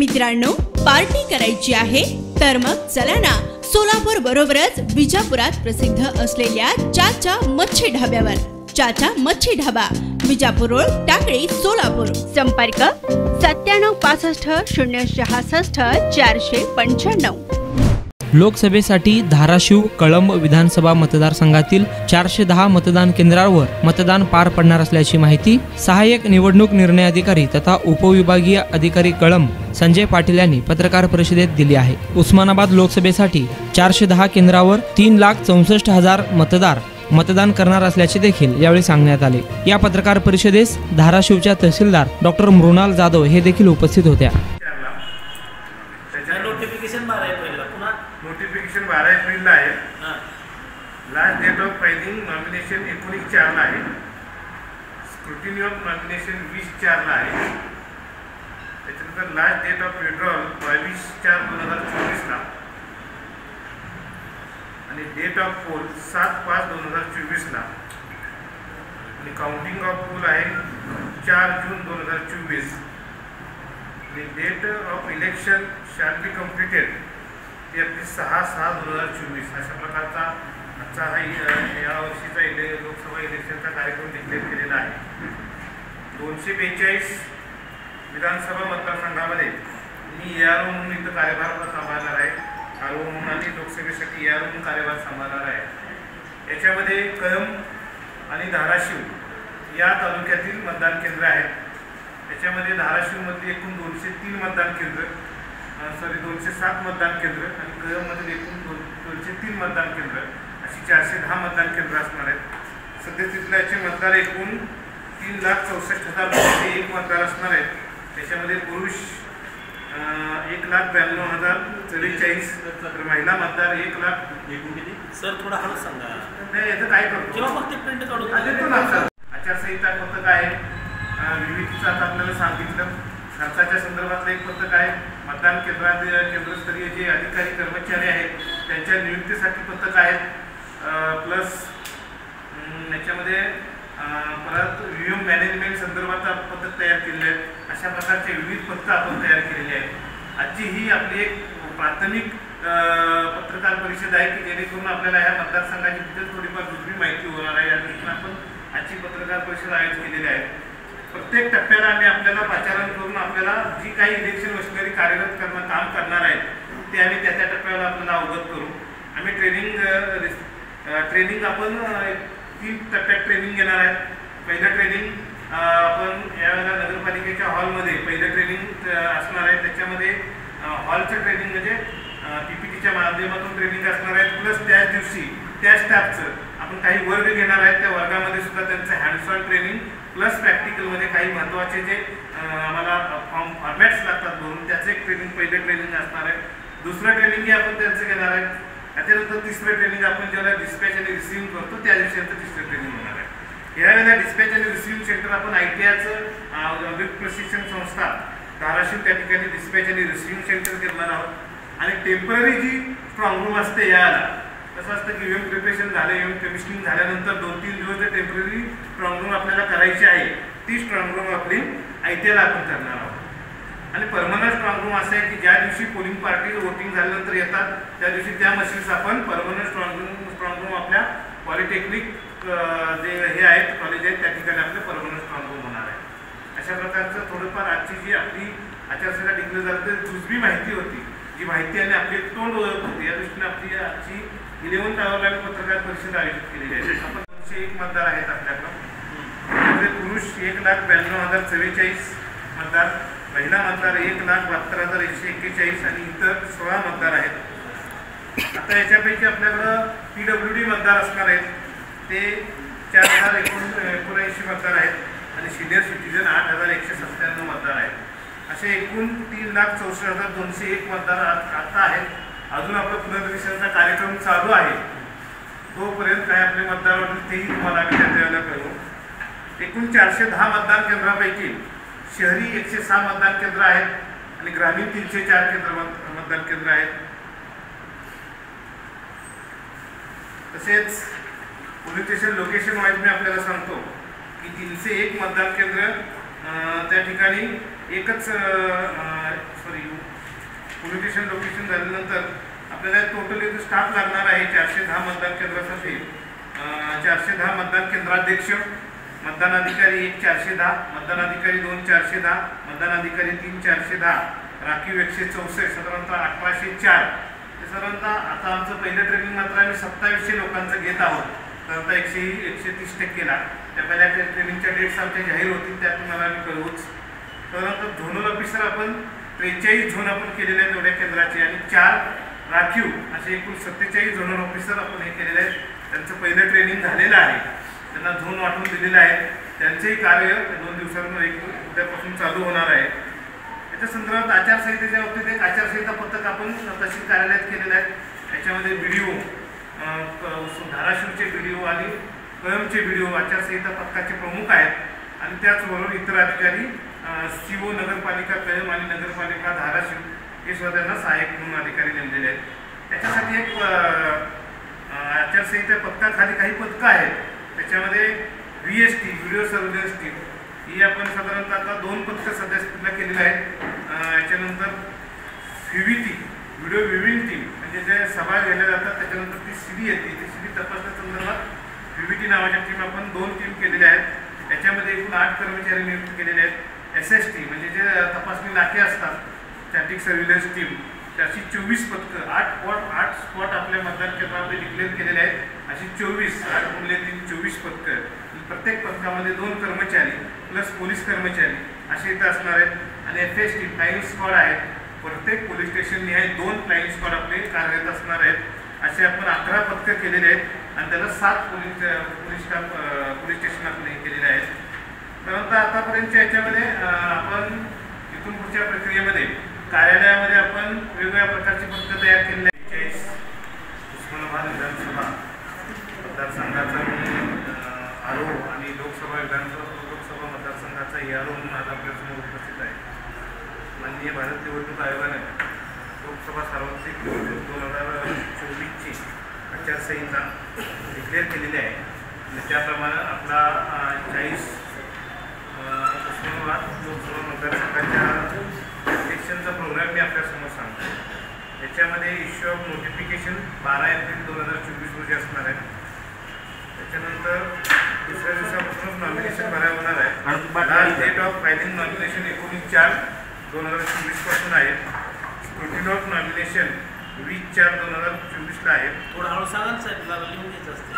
मित्रांनो, पार्टी करायची आहे तर मग चला ना, सोलापूर बरोबरच विजापुरात प्रसिद्ध असलेल्या चाचा मच्छी ढाब्यावर. चाचा मच्छी ढाबा, विजापूर रोड, टाकळी, सोलापूर. संपर्क 9765066495. लोकसभेसाठी धाराशिव कळंब विधानसभा मतदारसंघातील 410 मतदान केंद्रावर मतदान पार पडणार असल्याची माहिती सहाय्यक निवडणूक निर्णय अधिकारी तथा उपविभागीय अधिकारी कळंब संजय पाटील यांनी पत्रकार परिषदेत दिली आहे. उस्मानाबाद लोकसभेसाठी 410 केंद्रावर 3,64,000 मतदार मतदान करणार असल्याचे देखील यावेळी सांगण्यात आले. या पत्रकार परिषदेस धाराशिवच्या तहसीलदार डॉक्टर मृणाल जाधव हे देखील उपस्थित होत्या. नोटिफिकेशन 12 एप्रिलला आहे. Last date of filing nomination 19/4 आहे. स्क्रुटिनी ऑफ नॉमिनेशन 20/4 आहे. त्याच्यानंतर लास्ट डेट ऑफ विड्रॉल 22/4/2024 आणि डेट ऑफ पोल 7/5/2024 आणि काउंटिंग ऑफ पोल आहे 4 जून 2024 आणि date of election shall be completed ते आपली 6/6/2024 अशा प्रकारचा आजचा हा या वर्षीचा लोकसभा इलेक्शनचा कार्यक्रम डिक्लेअर केलेला आहे. 242 विधानसभा मतदारसंघामध्ये मी ARO म्हणून इथं कार्यभार सांभाळणार आहे. ARO म्हणून आणि लोकसभेसाठी ARO म्हणून कार्यभार सांभाळणार आहे. याच्यामध्ये कळंब आणि धाराशिव या तालुक्यातील मतदान केंद्र आहेत. याच्यामध्ये धाराशिवमध्ये एकूण 203 मतदान केंद्र 207 मतदान केंद्र आणि कळंबमध्ये एकूण 203 मतदान केंद्र अशी 410 मतदान केंद्र असणार आहेत. सध्या याचे मतदार एकूण 3,64,001 मतदार असणार आहेत. त्याच्यामध्ये पुरुष 1,92,044 तर महिला मतदार 1,00,000. सर थोडा हळू सांगा. नाही याचं काय करतो किंवा फक्त प्रिंट काढून आचारसंहिता पथक आहे. विविधीचं आता आपल्याला सांगितलं. खर्चाच्या संदर्भातलं एक पथक आहे. मतदान केंद्रस्तरीय जे अधिकारी कर्मचारी आहेत त्यांच्या नियुक्तीसाठी पथक आहेत. प्लस याच्यामध्ये परत व्हीएम मॅनेजमेंट संदर्भाचा पथक तयार केलेले आहे. अशा प्रकारचे विविध पथकं आपण तयार केलेली आहेत. आजची ही आपली एक प्राथमिक पत्रकार परिषद आहे की जेणेकरून आपल्याला ह्या मतदारसंघाची तिथे थोडीफार दुसरी माहिती होणार आहे. या दृष्टीने आपण आजची पत्रकार परिषद आयोजित केलेली आहे. प्रत्येक टप्प्याला आम्ही आपल्याला पाचारण करून आपल्याला जी काही इलेक्शन मशिनरी कार्यरत काम करणार आहेत ते आम्ही त्या टप्प्याला आपल्याला अवगत करू. आम्ही ट्रेनिंग आपण 3 टप्प्यात ट्रेनिंग घेणार आहेत. पहिलं ट्रेनिंग आपण यावेळेला नगरपालिकेच्या हॉलमध्ये पहिलं ट्रेनिंग असणार आहे. त्याच्यामध्ये हॉलचं ट्रेनिंग म्हणजे PPTच्या माध्यमातून ट्रेनिंग असणार आहे. प्लस त्याच दिवशी त्या स्टाफचं आपण काही वर्ग घेणार आहेत. त्या वर्गामध्ये सुद्धा त्यांचं हँड्स ऑन ट्रेनिंग प्लस प्रॅक्टिकलमध्ये काही महत्त्वाचे जे आम्हाला फॉर्मॅट्स लागतात भरून त्याचं एक ट्रेनिंग पहिलं ट्रेनिंग असणार आहे. दुसरं ट्रेनिंगही आपण त्यांचं घेणार आहे. त्याच्यानंतर तिसरं ट्रेनिंग आपण जेव्हा डिस्पॅच आणि रिसिव्हिंग करतो त्या दिवशी नंतर तिसरं ट्रेनिंग होणार आहे. यावेळेला डिस्पॅच आणि रिसिव्हिंग सेंटर आपण ITIचं औद्योगिक प्रशिक्षण संस्था धाराशिव त्या ठिकाणी डिस्पॅच आणि रिसिव्हिंग सेंटर करणार आहोत. आणि टेम्पररी जी स्ट्रॉंग रूम असते याला कसं असतं की EVM प्रिपरेशन झालं, EVM कमिशनिंग झाल्यानंतर 2-3 दिवस जे टेम्पररी स्ट्रॉंग रूम आपल्याला करायची आहे ती स्ट्रॉंग रूम आपली ITIला आपण करणार आहोत. आणि परमनंट स्ट्रॉंग रूम असं आहे की ज्या दिवशी पोलिंग पार्टी वोटिंग झाल्यानंतर येतात त्या दिवशी त्या मशीन्स आपण परमनंट स्ट्रॉंग रूम आपल्या पॉलिटेक्निक जे हे आहेत कॉलेज आहेत त्या ठिकाणी आपलं परमनंट स्ट्रॉंग रूम होणार आहे. अशा प्रकारचं थोडंफार आजची जी आपली आचारसंहिता डिक्लेअर झाली तर दुसरी माहिती होती जी माहिती आणि आपली तोंड ओळख होती. या दृष्टीने आपली आजची 11th आवरला पत्रकार परिषद आयोजित केलेली आहे. आपण 201 मतदार आहेत आपल्याकडं. पुरुष 1,92,044 मतदार, महिला मतदार 1,72,141 आणि इतर 16 मतदार आहेत. आता याच्यापैकी आपल्याकडं PWD मतदार असणार आहेत ते 4,079 मतदार आहेत आणि सिनियर सिटीजन 8,197 मतदार आहेत. असे एकूण 3,64,201 मतदार आता आहेत. अजून आपला पुनर्विषयाचा कार्यक्रम चालू आहे. तोपर्यंत काय आपले मतदार होतील तेही तुम्हाला आम्ही त्या वेळेला करू. एकूण 410 मतदान केंद्रापैकी शहरी 106 मतदान केंद्र आहेत आणि ग्रामीण 304 मतदान केंद्र आहेत. तसेच पोलीस स्टेशन लोकेशन वाईज मी आपल्याला सांगतो की 301 मतदान केंद्र त्या ठिकाणी एकच पोलीस स्टेशन लोकेशन झाल्यानंतर आपल्याला टोटली जो स्टाफ लागणार आहे 410 मतदान केंद्रासाठी 410 मतदान केंद्राध्यक्ष, मतदान अधिकारी 1 410, मतदान अधिकारी 2 410, मतदान अधिकारी 3 410, राखीव 164, साधारणतः 1804. ते साधारणतः आता आमचं पहिलं ट्रेनिंग मात्र आम्ही 2700 लोकांचं घेत आहोत. साधारणतः 130%ला. त्या पहिल्या ट्रेनिंगच्या डेट्स आमच्या जाहीर होतील, त्या तुम्हाला आम्ही कळवूच. साधारणतः झोनल ऑफिसर आपण 43 झोन आपण केलेले आहेत एवढ्या केंद्राचे आणि 4 राखीव असे एकूण 47 झोनल ऑफिसर आपण हे केलेले आहेत. त्यांचं पहिलं ट्रेनिंग झालेलं आहे, त्यांना झोन वाटून दिलेलं आहे. त्यांचेही कार्य 2 दिवसांवर उद्यापासून चालू होणार आहे. याच्या संदर्भात आचारसंहितेच्या बाबतीत एक आचारसंहिता पथक आपण तहसील कार्यालयात केलेलं आहे. त्याच्यामध्ये BDO, धाराशिवचे BDO आणि कळंबचे BDO आचारसंहिता पथकाचे प्रमुख आहेत आणि त्याचबरोबर इतर अधिकारी CO नगरपालिका कळंब आणि नगरपालिका धाराशिव हे सुद्धा त्यांना सहाय्यक म्हणून अधिकारी नेमलेले आहेत. त्याच्यासाठी एक आचारसंहिता पथकाखाली काही पथकं आहेत. त्याच्यामध्ये VST व्हिडिओ सर्व्हिलन्स टीम ही आपण साधारणतः आता 2 पथकं सदस्यला केलेलं आहेत. याच्यानंतर VVT व्हिडिओ व्हिविंग टीम म्हणजे जे सभा घेतल्या जातात त्याच्यानंतर ती CD येते, ती CD तपासण्यासंदर्भात VVT नावाच्या टीम आपण 2 टीम केलेल्या आहेत. याच्यामध्ये एकूण 8 कर्मचारी नियुक्त केलेले आहेत. SST म्हणजे जे तपासणी नाके असतात, स्टॅटिक सर्व्हिलन्स टीम, त्याची 24 पथकं 8 स्पॉट आपल्या मतदान केंद्रामध्ये डिक्लेअर केलेले आहेत. अशी 24 पथकं, प्रत्येक पथकामध्ये 2 कर्मचारी प्लस पोलीस कर्मचारी असे इथं असणार आहेत. आणि FST फ्लाइंग स्क्वॉड आहेत. प्रत्येक पोलीस स्टेशन निहाय 2 फ्लाइंग स्क्वॉड आपले कार्यरत असणार आहेत. असे आपण 11 पथकं केलेले आहेत आणि त्याला 7 पोलीस स्टेशन आपण हे केलेले आहेत. परंतु आतापर्यंतच्या याच्यामध्ये आपण इथून पुढच्या प्रक्रियेमध्ये कार्यालयामध्ये आपण वेगवेगळ्या प्रकारची पथकं तयार केलेली आहेत. 40 उस्मानाबाद विधानसभा मतदारसंघाचा RO आणि लोकसभा मतदारसंघाचा ERO म्हणून आज आपल्यासमोर उपस्थित आहे. माननीय भारत निवडणूक आयोगाने लोकसभा सार्वत्रिक निवडणूक 2024ची आचारसंहिता डिक्लेअर केलेली आहे आणि त्याप्रमाणे आपला 40 उस्मानाबाद लोकसभा मतदारसंघाच्या इलेक्शनचा प्रोग्राम मी आपल्यासमोर सांगतो. याच्यामध्ये इश्यू ऑफ नोटिफिकेशन 12 एप्रिल 2024 रोजी असणार आहे. त्याच्यानंतर दुसऱ्या दिवसापासूनच नॉमिनेशन भरायला होणार आहे. Last date of filing nomination 19/4/2024 पासून आहे. स्क्रुटिनी ऑफ नॉमिनेशन 20/4/2024 आहे. थोडं हळू सांगा साहेब, लिहून घ्यायचं असते.